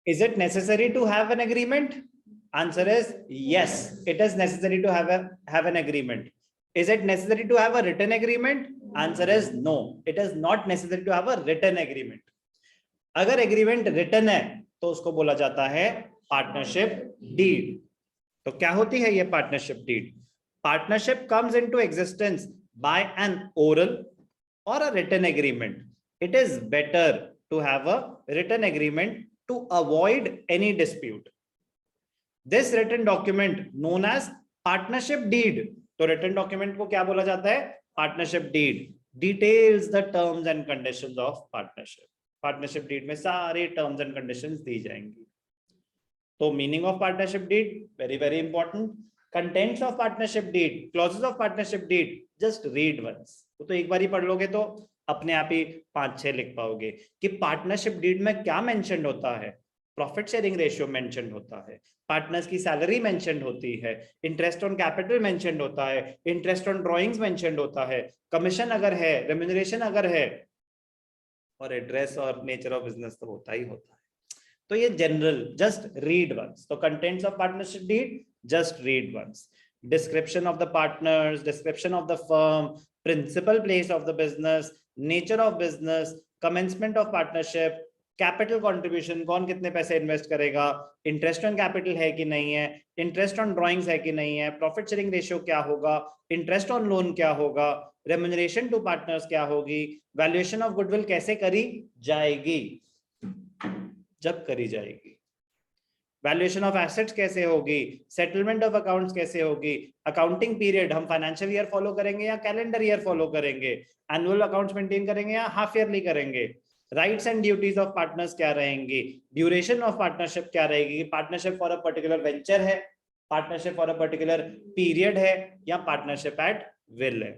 Is it necessary to have an agreement? Answer is yes, it is necessary to have an agreement. Is it necessary to have a written agreement? Answer is no, it is not necessary to have a written agreement. अगर agreement written है तो उसको बोला जाता है partnership deed. तो क्या होती है ये partnership deed? Partnership comes into existence by an oral or a written agreement. It is better to have a written agreement to avoid any dispute. This written document known as partnership deed. तो written document को क्या बोला जाता है? Partnership deed. Details the terms and conditions of partnership. Partnership deed में सारे terms and conditions दी जाएंगी. तो meaning of partnership deed very very important. Contents of partnership deed, clauses of partnership deed, just read once. तो एक बार ही पढ़ लोगे तो अपने आप ही 5-6 लिख पाओगे कि पार्टनरशिप डीड में क्या मेंशन होता है. प्रॉफिट शेयरिंग रेशियो मेंशन होता है, पार्टनर्स की सैलरी मेंशन होती है, इंटरेस्ट ऑन कैपिटल मेंशन होता है, इंटरेस्ट ऑन ड्रॉइंग्स मेंशन होता है, कमीशन अगर है, रेम्यूनरेशन अगर है, और एड्रेस और नेचर ऑफ बिजनेस तो होता ही होता है. तो ये जनरल, जस्ट रीड वंस. तो contents of partnership deed just read once. Description of the partners, description of the firm, principal place of the business, nature of business, commencement of partnership, capital contribution, कौन कितने पैसे invest करेगा, interest on capital है कि नहीं है, interest on drawings है कि नहीं है, प्रॉफिट शेयरिंग रेशियो क्या होगा, इंटरेस्ट ऑन लोन क्या होगा, रेम्यूनरेशन टू पार्टनर्स क्या होगी, वैल्यूएशन ऑफ गुडविल कैसे करी जाएगी, जब करी जाएगी, वैल्यूएशन ऑफ एसेट्स कैसे होगी, सेटलमेंट ऑफ अकाउंट्स कैसे होगी, अकाउंटिंग पीरियड हम फाइनेंशियल ईयर फॉलो करेंगे या कैलेंडर ईयर फॉलो करेंगे, एनुअल अकाउंट्स मेंटेन करेंगे या हाफ ईयरली करेंगे, rights and duties of partners क्या रहेंगी, ड्यूरेशन ऑफ पार्टनरशिप क्या रहेगी, partnership for a particular venture है, partnership for a particular period है, या पार्टनरशिप एट विल है.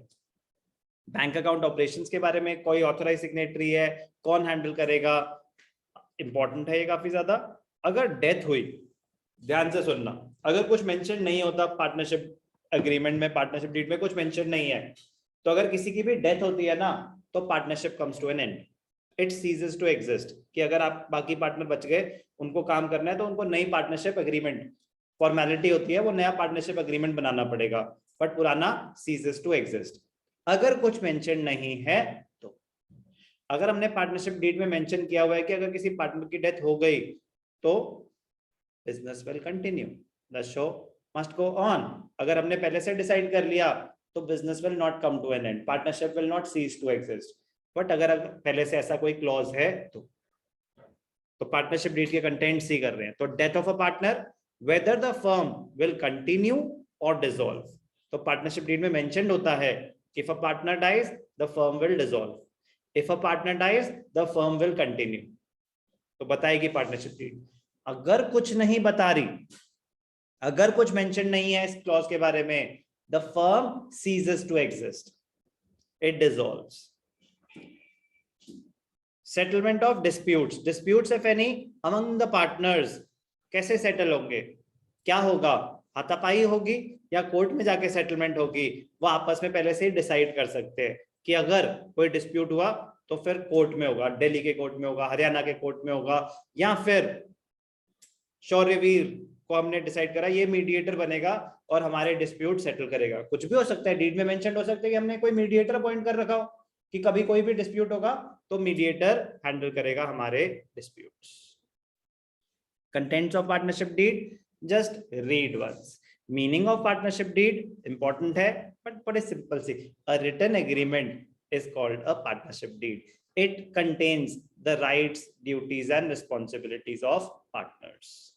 बैंक अकाउंट ऑपरेशंस के बारे में, कोई ऑथराइज सिग्नेटरी है, कौन हैंडल करेगा, इंपॉर्टेंट है ये काफी ज्यादा. अगर डेथ हुई, ध्यान से सुनना, अगर कुछ मेंशन नहीं होता पार्टनरशिप एग्रीमेंट में, पार्टनरशिप डीड में कुछ मेंशन नहीं है, तो अगर किसी की भी डेथ होती है ना, तो partnership comes to an end. It ceases to exist. कि अगर आप बाकी पार्टनर बच गए, उनको काम करना है, तो उनको नई पार्टनरशिप एग्रीमेंट, फॉर्मेलिटी होती है, वो नया पार्टनरशिप एग्रीमेंट बनाना पड़ेगा, बट पुराना सीजेस टू एग्जिस्ट. अगर कुछ मेंशन नहीं है तो, अगर हमने पार्टनरशिप डीड में मेंशन किया हुआ है कि अगर किसी पार्टनर की डेथ हो गई तो business will continue, the show must go on. अगर हमने पहले से डिसाइड कर लिया तो business will not come to an end, partnership will not cease to exist. But अगर पहले से ऐसा कोई क्लॉज है तो पार्टनरशिप डीड के कंटेंट सी कर रहे हैं. तो death of a partner, whether the firm will continue और डिसॉल्व. तो पार्टनरशिप डीड में मेंशन्ड होता है, if a partner dies the firm will dissolve, if a partner dies the firm will continue. तो बताएगी पार्टनरशिप डीड. अगर कुछ नहीं बता रही, अगर कुछ मेंशन नहीं है इस क्लॉज के बारे में, the firm ceases to exist, it dissolves. Settlement of disputes, disputes if any among the partners कैसे सेटल होंगे, क्या होगा, हाथापाई होगी या कोर्ट में जाके सेटलमेंट होगी, वो आपस में पहले से ही डिसाइड कर सकते हैं कि अगर कोई डिस्प्यूट हुआ तो फिर कोर्ट में होगा, दिल्ली के कोर्ट में होगा, हरियाणा के कोर्ट में होगा, या फिर शौर्यवीर को हमने डिसाइड करा ये मीडिएटर बनेगा और हमारे डिस्प्यूट सेटल करेगा. कुछ भी हो सकता है, डीड में मेंशन हो सकता है कि हमने कोई मीडिएटर अपॉइंट कर रखा हो कि कभी कोई भी डिस्प्यूट होगा तो मीडिएटर हैंडल करेगा हमारे disputes. Contents of partnership deed just read once. Meaning of partnership deed important है बट बड़े सिंपल सी. A written agreement is called a partnership deed. It contains the rights, duties and responsibilities of partners.